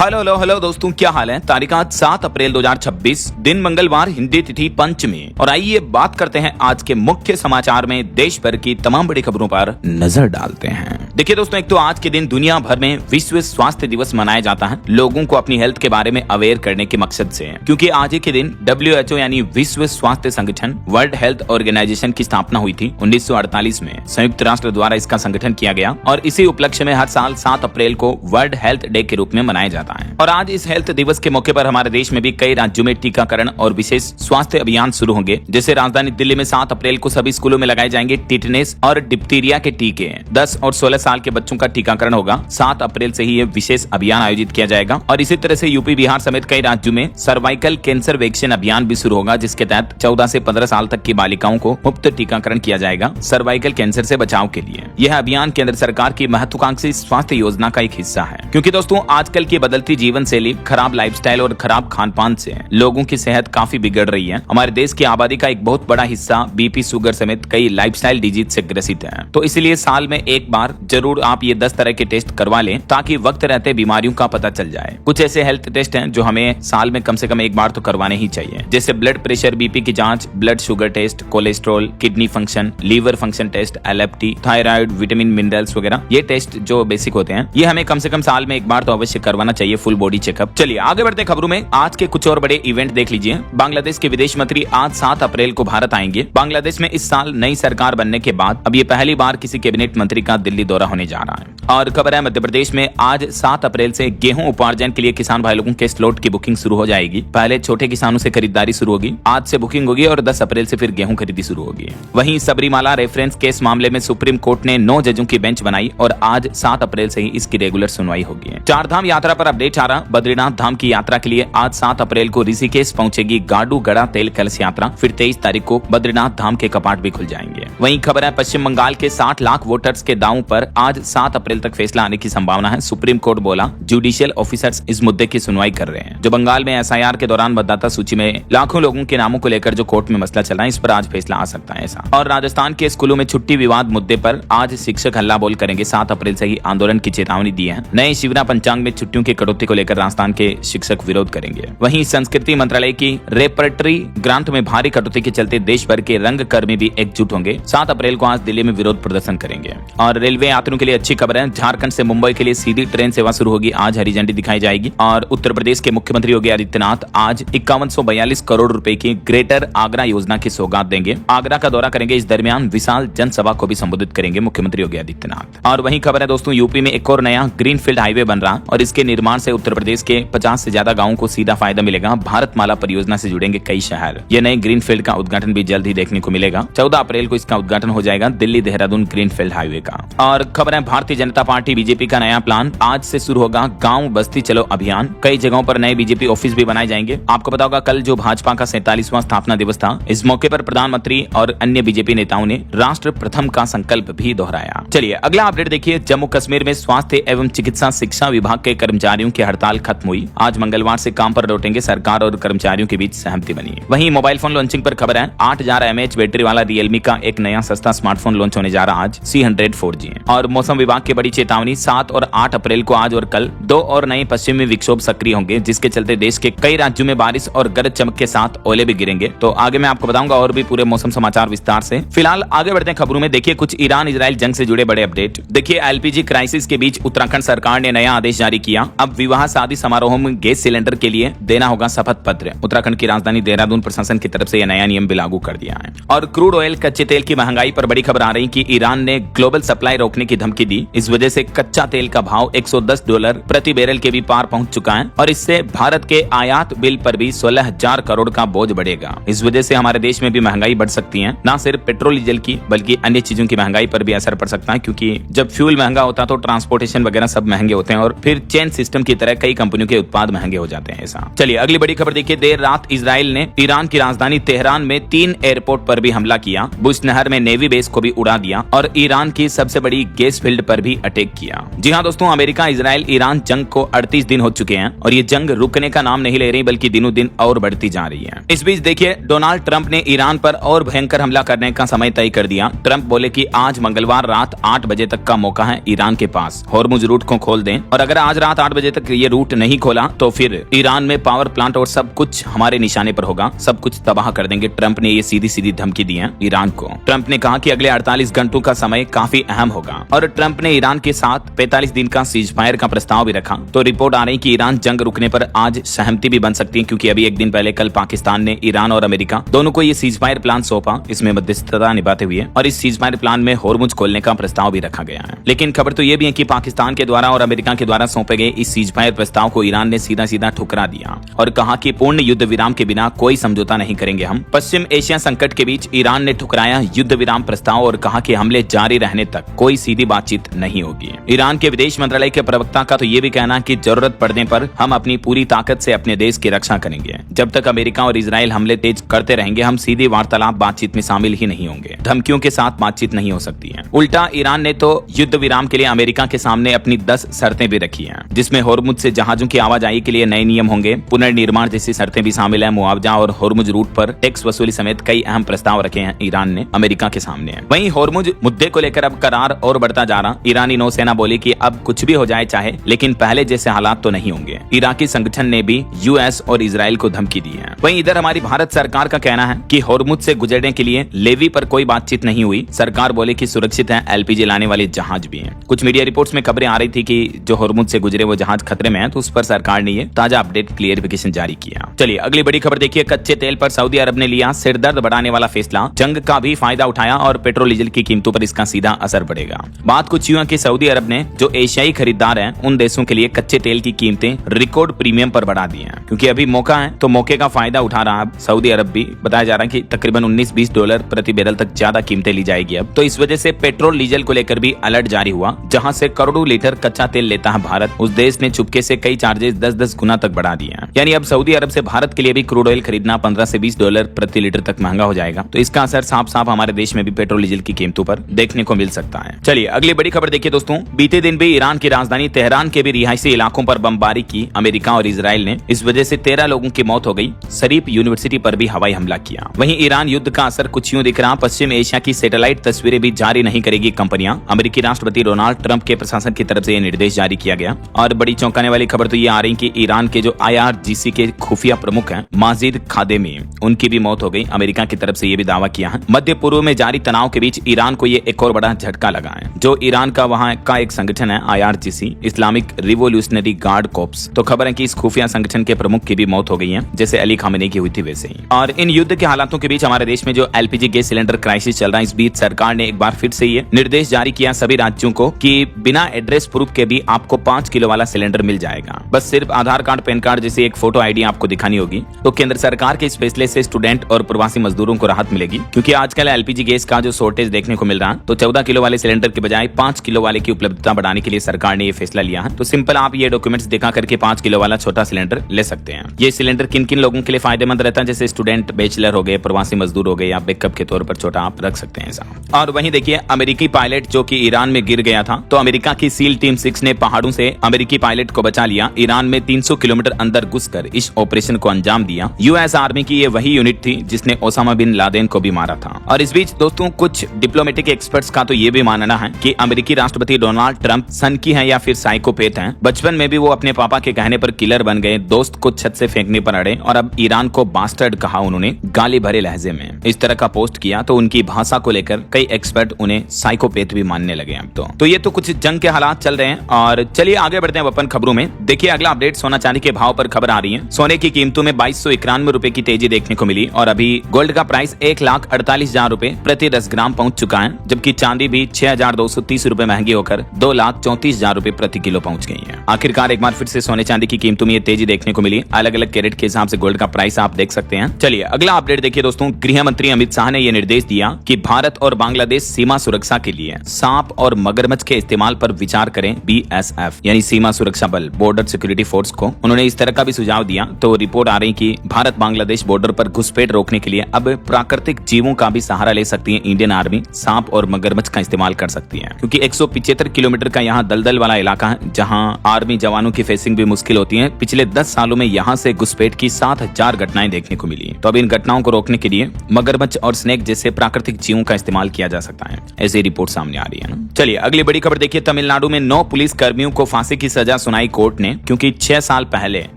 Hello hello hello दोस्तों, क्या हाल है। तारीख आज 7 अप्रैल 2026, दिन मंगलवार, हिंदी तिथि पंचमी। और आइए बात करते हैं आज के मुख्य समाचार में देश भर की तमाम बड़ी खबरों पर नजर डालते हैं। देखिए दोस्तों, एक तो आज के दिन दुनिया भर में विश्व स्वास्थ्य दिवस मनाया जाता है, लोगों को अपनी हेल्थ के बारे में अवेयर करने के मकसद से। क्योंकि आज ही के दिन WHO यानी विश्व स्वास्थ्य संगठन, वर्ल्ड हेल्थ ऑर्गेनाइजेशन की स्थापना हुई थी 1948 में। संयुक्त राष्ट्र द्वारा इसका संगठन किया गया और इसी उपलक्ष्य में हर साल 7 अप्रैल को वर्ल्ड हेल्थ डे के रूप में मनाया जाता है। और आज इस हेल्थ दिवस के मौके पर हमारे देश में भी कई राज्यों में टीकाकरण और विशेष स्वास्थ्य अभियान शुरू होंगे। जैसे राजधानी दिल्ली में 7 अप्रैल को सभी स्कूलों में लगाए जाएंगे टिटनेस और डिप्थीरिया के टीके। 10 और 16 साल के बच्चों का टीकाकरण होगा। 7 अप्रैल से ही ये विशेष अभियान आयोजित किया जाएगा। और इसी तरह से यूपी, बिहार समेत कई राज्यों में सर्वाइकल कैंसर वैक्सीन अभियान भी शुरू होगा, जिसके तहत 14 से 15 साल तक की बालिकाओं को मुफ्त टीकाकरण किया जाएगा सर्वाइकल कैंसर से बचाव के लिए। यह अभियान केंद्र सरकार की महत्वाकांक्षी स्वास्थ्य योजना का एक हिस्सा है। क्योंकि दोस्तों, आजकल की बदलती जीवन शैली, खराब लाइफस्टाइल और खराब खान पान से लोगों की सेहत काफी बिगड़ रही है। हमारे देश की आबादी का एक बहुत बड़ा हिस्सा बीपी, शुगर समेत कई लाइफस्टाइल डिजीज से ग्रसित है। तो इसलिए साल में एक बार जरूर आप ये 10 तरह के टेस्ट करवा लें, ताकि वक्त रहते बीमारियों का पता चल जाए। कुछ ऐसे हेल्थ टेस्ट हैं जो हमें साल में कम से कम एक बार तो करवाने ही चाहिए, जैसे ब्लड प्रेशर, बीपी की जांच, blood sugar test, cholesterol, kidney function, liver function test, LFT, thyroid, vitamin, minerals वगैरह। ये टेस्ट जो बेसिक होते हैं, ये हमें कम से कम साल में एक बार तो अवश्य करवाना चाहिए, फुल बॉडी चेकअप। चलिए आगे बढ़ते खबरों में। आज के कुछ और बड़े इवेंट देख लीजिए। बांग्लादेश के विदेश मंत्री आज 7 अप्रैल को भारत आएंगे। बांग्लादेश में इस साल नई सरकार बनने के बाद अब ये पहली बार किसी कैबिनेट मंत्री का दिल्ली दौरा होने जा रहा है। और खबर है, मध्य प्रदेश में आज 7 अप्रैल से गेहूं उपार्जन के लिए किसान भाई लोगों के स्लॉट की बुकिंग शुरू हो जाएगी। पहले छोटे किसानों से खरीदारी शुरू होगी, आज से बुकिंग होगी और 10 अप्रैल से फिर गेहूं खरीदी शुरू होगी। वहीं सबरीमाला रेफरेंस केस मामले में सुप्रीम कोर्ट ने 9 जजों की बेंच बनाई और आज 7 अप्रैल से ही इसकी रेगुलर सुनवाई होगी। 4 धाम यात्रा पर अपडेट आ रहा। बद्रीनाथ धाम की यात्रा के लिए आज 7 अप्रैल को ऋषिकेश पहुंचेगी गाडू गड़ा तेल कलश यात्रा। फिर 23 तारीख को बद्रीनाथ धाम के कपाट भी खुल जाएंगे। वहीं खबर है, पश्चिम बंगाल के 60 लाख वोटर्स के दांव पर आज 7 अप्रैल तक फैसला आने की संभावना है। सुप्रीम कोर्ट बोला, जुडिशियल ऑफिसर्स इस मुद्दे की सुनवाई कर रहे हैं। जो बंगाल में SIR के दौरान मतदाता सूची में लाखों लोगों के नामों को लेकर जो कोर्ट में मसला चल रहा है, इस पर आज फैसला आ सकता है ऐसा। और राजस्थान के स्कूलों में छुट्टी विवाद मुद्दे पर आज शिक्षक हल्ला बोल करेंगे। 7 अप्रैल से ही आंदोलन की चेतावनी दी है। नए शिवरा पंचांग में छुट्टियों की कटौती को लेकर राजस्थान के शिक्षक विरोध करेंगे। वहीं संस्कृति मंत्रालय की रेपर्टरी ग्रांट में भारी कटौती के चलते देश भर के रंग कर्मी भी एकजुट होंगे। 7 अप्रैल को आज दिल्ली में विरोध प्रदर्शन करेंगे। और रेलवे यात्रियों के लिए अच्छी खबर है, झारखंड से मुंबई के लिए सीधी ट्रेन सेवा शुरू होगी। आज हरी झंडी दिखाई जाएगी। और उत्तर प्रदेश के मुख्यमंत्री योगी आदित्यनाथ आज 5142 करोड़ रुपए की ग्रेटर आगरा योजना की सौगात देंगे। आगरा का दौरा करेंगे। इस दरमियान विशाल जनसभा को भी संबोधित करेंगे मुख्यमंत्री योगी आदित्यनाथ। और वहीं खबर है दोस्तों, यूपी में एक और नया ग्रीनफील्ड हाईवे बन रहा और इसके निर्माण से उत्तर प्रदेश के 50 से ज्यादा गांवों को सीधा फायदा मिलेगा। भारतमाला परियोजना से जुड़ेंगे कई शहर। ये नए ग्रीनफील्ड का उद्घाटन भी जल्द ही देखने को मिलेगा। 14 अप्रैल को इसका उद्घाटन हो जाएगा, दिल्ली देहरादून ग्रीनफील्ड हाईवे का। और खबर है, भारतीय जनता पार्टी बीजेपी का नया प्लान, आज से शुरू होगा गांव बस्ती चलो अभियान। कई जगहों पर नए बीजेपी ऑफिस भी बनाए जाएंगे। आपको पता होगा, कल जो भाजपा का 47वां स्थापना दिवस था, इस मौके पर प्रधानमंत्री और अन्य बीजेपी नेताओं ने राष्ट्र प्रथम का संकल्प भी दोहराया। चलिए अगला अपडेट देखिए। जम्मू कश्मीर में स्वास्थ्य एवं चिकित्सा शिक्षा विभाग के कर्मचारियों की हड़ताल खत्म हुई। आज मंगलवार से काम पर लौटेंगे। सरकार और कर्मचारियों के बीच सहमति बनी। वहीं मोबाइल फोन लॉन्चिंग पर खबर है, 8000 mAh बैटरी वाला रियलमी का एक नया सस्ता स्मार्टफोन लॉन्च होने जा रहा आज, C100 4G। और मौसम विभाग की बड़ी चेतावनी, 7 और 8 अप्रैल को आज और कल 2 और नए पश्चिमी विक्षोभ सक्रिय होंगे, जिसके चलते देश के कई राज्यों में बारिश और गरज चमक के साथ ओले भी गिरेंगे। तो आगे मैं आपको बताऊंगा और भी पूरे मौसम समाचार विस्तार से। फिलहाल आगे बढ़ते हैं खबरों में। देखिए कुछ ईरान इजराइल जंग से जुड़े बड़े अपडेट। देखिए LPG क्राइसिस के बीच उत्तराखंड सरकार ने नया आदेश जारी किया। अब विवाह शादी समारोह में गैस सिलेंडर के लिए देना होगा शपथ पत्र। उत्तराखंड की राजधानी देहरादून प्रशासन की तरफ से यह नया नियम भी लागू कर दिया है। और क्रूड ऑयल कच्चे तेल की महंगाई पर बड़ी खबर आ रही कि ईरान ने ग्लोबल सप्लाई रोकने की धमकी दी। इस वजह से कच्चा तेल का भाव $110 प्रति बैरल के भी पार पहुंच चुका है। और इससे भारत के आयात बिल पर भी 16,000 करोड़ का बोझ बढ़ेगा। इस वजह से हमारे देश में भी महंगाई बढ़ सकती है। न सिर्फ पेट्रोल डीजल की बल्कि अन्य चीजों की महंगाई पर भी असर पड़ सकता है, क्योंकि जब फ्यूल महंगा होता है तो ट्रांसपोर्टेशन वगैरह सब महंगे होते हैं और फिर चेन सिस्टम की तरह कई कंपनियों के उत्पाद महंगे हो जाते हैं ऐसा। चलिए अगली बड़ी खबर देखिए। देर रात इजराइल ने ईरान की राजधानी तेहरान में 3 एयरपोर्ट पर भी हमला किया। बुश नहर में नेवी बेस को भी उड़ा दिया और ईरान की सबसे बड़ी गैस फील्ड पर भी अटैक किया। जी हाँ दोस्तों, अमेरिका इजराइल ईरान जंग को 38 दिन हो चुके हैं और ये जंग रुकने का नाम नहीं ले रही, बल्कि दिनों दिन और बढ़ती जा रही है। इस बीच देखिए, डोनाल्ड ट्रंप ने ईरान पर और भयंकर हमला करने का समय तय कर दिया। ट्रंप बोले कि आज मंगलवार रात 8 बजे तक का मौका है ईरान के पास, हॉर्मुज रूट को खोल दें और अगर आज रात 8 बजे बजे तक ये रूट नहीं खोला तो फिर ईरान में पावर प्लांट और सब कुछ हमारे निशाने पर होगा, सब कुछ तबाह कर देंगे। ट्रंप ने ये सीधी सीधी धमकी दी है ईरान को। ट्रंप ने कहा कि अगले 48 घंटों का समय काफी अहम होगा और ट्रंप ने ईरान के साथ 45 दिन का सीज फायर का प्रस्ताव भी रखा। तो रिपोर्ट आ रही कि ईरान जंग रुकने पर आज सहमति भी बन सकती है, क्योंकि अभी एक दिन पहले कल पाकिस्तान ने ईरान और अमेरिका दोनों को ये सीज फायर प्लान सौंपा, इसमें मध्यस्थता निभाते हुए, और इस सीज फायर प्लान में होर्मुज खोलने का प्रस्ताव भी रखा गया है। लेकिन खबर तो ये भी है कि पाकिस्तान के द्वारा और अमेरिका के द्वारा सौंपे गए इस सीज फायर प्रस्ताव को ईरान ने सीधा सीधा ठुकरा दिया और कहा कि पूर्ण युद्ध विराम के बिना कोई समझौता नहीं करेंगे हम। पश्चिम एशिया संकट के बीच ईरान ने ठुकराया युद्ध विराम प्रस्ताव और कहा कि हमले जारी रहने तक कोई सीधी बातचीत नहीं होगी। ईरान के विदेश मंत्रालय के प्रवक्ता का तो ये भी कहना है कि जरूरत पड़ने पर हम अपनी पूरी ताकत से अपने देश की रक्षा करेंगे। जब तक अमेरिका और इजराइल हमले तेज करते रहेंगे हम सीधी वार्तालाप बातचीत में शामिल ही नहीं होंगे। धमकियों के साथ बातचीत नहीं हो सकती है। उल्टा ईरान ने तो युद्ध विराम के लिए अमेरिका के सामने अपनी 10 शर्तें भी रखी हैं, जिसमें होर्मुज से जहाजों की आवाजाही के लिए नए नियम होंगे, पुनर्निर्माण जैसी शर्तें भी शामिल है, मुआवजा और होर्मुज रूट पर टैक्स वसूली समेत कई अहम प्रस्ताव रखे हैं ईरान ने अमेरिका के सामने। वहीं होर्मुज मुद्दे को लेकर अब करार और बढ़ता जा रहा। ईरानी नौसेना बोली कि अब कुछ भी हो जाए चाहे, लेकिन पहले जैसे हालात तो नहीं होंगे। इराकी संगठन ने भी यूएस और इजराइल को धमकी दी है। वहीं इधर हमारी भारत सरकार का कहना है कि होर्मुज से गुजरने के लिए लेवी पर कोई बातचीत नहीं हुई। सरकार बोले कि सुरक्षित है, एलपीजी लाने वाले जहाज भी हैं। कुछ मीडिया रिपोर्ट्स में खबरें आ रही थी कि जो होर्मुज से गुजरे वो जहाज खतरे में है, तो उस पर सरकार ने ये ताजा अपडेट क्लियरिफिकेशन जारी किया। चलिए अगली बड़ी खबर देखिए। कच्चे तेल पर सऊदी अरब ने लिया सिरदर्द बढ़ाने वाला फैसला, जंग का भी फायदा उठाया और पेट्रोल डीजल की कीमतों पर इसका सीधा असर पड़ेगा। बात कुछ यूं है कि सऊदी अरब ने जो एशियाई खरीदार हैं उन देशों के लिए कच्चे तेल की कीमतें रिकॉर्ड प्रीमियम पर बढ़ा दी हैं, क्योंकि अभी मौका है तो मौके का फायदा उठा रहा है सऊदी अरब भी। बताया जा रहा है कि तकरीबन 19-20 डॉलर प्रति बैरल तक ज्यादा कीमतें ली जाएगी अब। तो इस वजह से पेट्रोल डीजल को लेकर भी अलर्ट जारी हुआ। जहां से करोड़ों लीटर कच्चा तेल लेता है भारत, उस देश ने चुपके से कई चार्जेस 10-10 गुना तक बढ़ा दिए हैं। यानी अब सऊदी अरब से भारत के लिए भी क्रूड ऑयल खरीदना 15 से 20 डॉलर प्रति लीटर तक महंगा हो जाएगा। तो इसका असर साफ साफ हमारे देश में भी पेट्रोल डीजल की कीमतों पर देखने को मिल सकता है। चलिए अगली बड़ी खबर देखिए दोस्तों। बीते दिन भी ईरान की राजधानी तेहरान के भी रिहायशी इलाकों पर बमबारी की अमेरिका और इजराइल ने। इस वजह से 13 लोगों की मौत हो गई। शरीफ यूनिवर्सिटी पर भी हवाई हमला किया। वहीं ईरान युद्ध का असर कुछ यूं दिख रहा। पश्चिम एशिया की सैटेलाइट तस्वीरें भी जारी नहीं करेगी कंपनियां। अमेरिकी राष्ट्रपति डोनाल्ड ट्रंप के प्रशासन की तरफ से यह निर्देश जारी किया गया। और बड़ी चौंकाने वाली खबर तो ये आ रही कि ईरान के जो IRGC के खुफिया प्रमुख हैं माजिद खादेमी, उनकी भी मौत हो गई। अमेरिका की तरफ से ये भी दावा किया है। मध्य पूर्व में जारी तनाव के बीच ईरान को ये एक और बड़ा झटका लगा है। जो ईरान का वहां का एक संगठन है IRGC, Islamic revolutionary guard corpse, तो खबर है कि इस खुफिया संगठन के प्रमुख की भी मौत हो गई है, जैसे अली खामेनी की हुई थी वैसे ही। और इन युद्ध के हालातों के बीच हमारे देश में जो LPG गैस सिलेंडर क्राइसिस चल रहा है, इस बीच सरकार ने एक बार फिर से ये निर्देश जारी किया सभी राज्यों को कि बिना एड्रेस प्रूफ के भी आपको 5 किलो वाला सिलेंडर मिल जाएगा। बस सिर्फ आधार कार्ड, पैन कार्ड जैसी एक फोटो ID आपको दिखानी होगी। तो केंद्र सरकार के इस फैसले से स्टूडेंट और प्रवासी मजदूरों को राहत मिलेगी, क्योंकि आजकल LPG गैस का जो शॉर्टेज देखने को मिल रहा है, तो 14 किलो वाले सिलेंडर के बजाय 5 किलो वाले की उपलब्धता बढ़ाने के लिए सरकार ने ये फैसला लिया है। तो सिंपल आप ये डॉक्यूमेंट्स दिखा करके 5 किलो वाला छोटा सिलेंडर ले सकते हैं। ये सिलेंडर किन किन लोगों के लिए फायदेमंद रहता है, जैसे स्टूडेंट, बैचलर हो गए, प्रवासी मजदूर हो गए, या बैकअप के तौर पर छोटा आप रख सकते हैं ऐसा। और वहीं देखिए अमेरिकी पायलट जो कि ईरान में गिर गया था, तो अमेरिका की सील टीम 6 ने पहाड़ों से अमेरिकी पायलट को बचा लिया। ईरान में 300 किलोमीटर अंदर घुसकर इस ऑपरेशन को अंजाम दिया। US आर्मी की ये वही यूनिट थी जिसने ओसामा बिन लादेन को भी मारा था। और इस बीच दोस्तों कुछ डिप्लोमेटिक एक्सपर्ट्स का तो ये भी मानना है कि अमेरिकी राष्ट्रपति डोनाल्ड ट्रंप सनकी हैं या फिर साइकोपैथ हैं। बचपन में भी वो अपने पापा के कहने पर किलर बन गए, दोस्त को छत से फेंकने पर अड़े और अब ईरान को बास्टर्ड कहा उन्होंने गाली भरे लहजे में। इस तरह का पोस्ट किया तो उनकी भाषा को लेकर कई एक्सपर्ट उन्हें साइकोपैथ भी मानने लगे अब तो ये तो कुछ जंग के हालात चल रहे हैं। और चलिए आगे बढ़ते हैं अपन खबरों में। देखिए अगला अपडेट सोना चांदी के भाव पर खबर आ रही है। सोने की कीमतों में 2291 रुपए की तेजी देखने को मिली और अभी गोल्ड का प्राइस 1,48,000 रुपए प्रति 10 ग्राम पहुंच चुका है, जबकि चांदी भी 6,230 रुपए महंगी होकर 2,34,000 रुपए प्रति किलो पहुंच गई है। आखिरकार एक बार फिर से सोने चांदी की कीमतों में ये तेजी देखने को मिली। अलग अलग कैरेट के हिसाब से गोल्ड का प्राइस आप देख सकते हैं। चलिए अगला अपडेट देखिए दोस्तों। गृह मंत्री अमित शाह ने यह निर्देश दिया कि भारत और बांग्लादेश सीमा सुरक्षा के लिए सांप और मगरमच्छ के इस्तेमाल पर विचार करें। BSF यानी सीमा सुरक्षा बल, बॉर्डर सिक्योरिटी फोर्स को उन्होंने इस तरह का भी सुझाव दिया। तो रिपोर्ट आ रही कि भारत बांग्लादेश बॉर्डर पर घुसपैठ रोकने के लिए अब प्राकृतिक जीवों का भी सहारा ले सकती है इंडियन आर्मी। सांप और मगरमच्छ का इस्तेमाल कर सकती है, क्योंकि 175 किलोमीटर का यहाँ दलदल वाला इलाका है जहाँ आर्मी जवानों की फेसिंग भी मुश्किल होती है। पिछले 10 सालों में यहाँ से घुसपैठ की 7,000 घटनाएं देखने को मिली। तो अब इन घटनाओं को रोकने के लिए मगरमच्छ और स्नेक जैसे प्राकृतिक जीवों का इस्तेमाल किया जा सकता है, ऐसी रिपोर्ट सामने आ रही है। चलिए अगली बड़ी खबर देखिए। तमिलनाडु में 9 पुलिस कर्मियों को फांसी की सजा सजा सुनाई कोर्ट ने, क्योंकि 6 साल पहले